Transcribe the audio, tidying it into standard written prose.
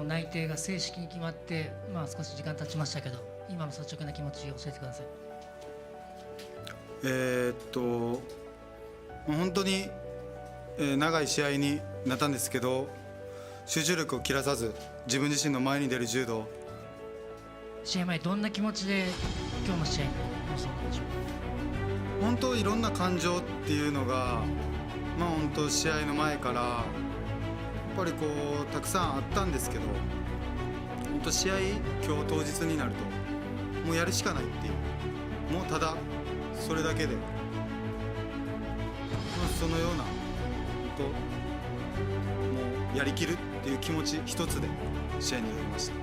内定が正式に決まって、少し時間経ちましたけど、今の率直な気持ちを教えてください。本当に、長い試合になったんですけど、集中力を切らさず自分自身の前に出る柔道。試合前どんな気持ちで今日の試合に臨んだんでしょうか。本当いろんな感情っていうのが、本当試合の前からやっぱりこうたくさんあったんですけど、本当試合今日当日になるともうやるしかないっていう、もうただそれだけで、そのような本当もうやりきるっていう気持ち一つで試合に挑みました。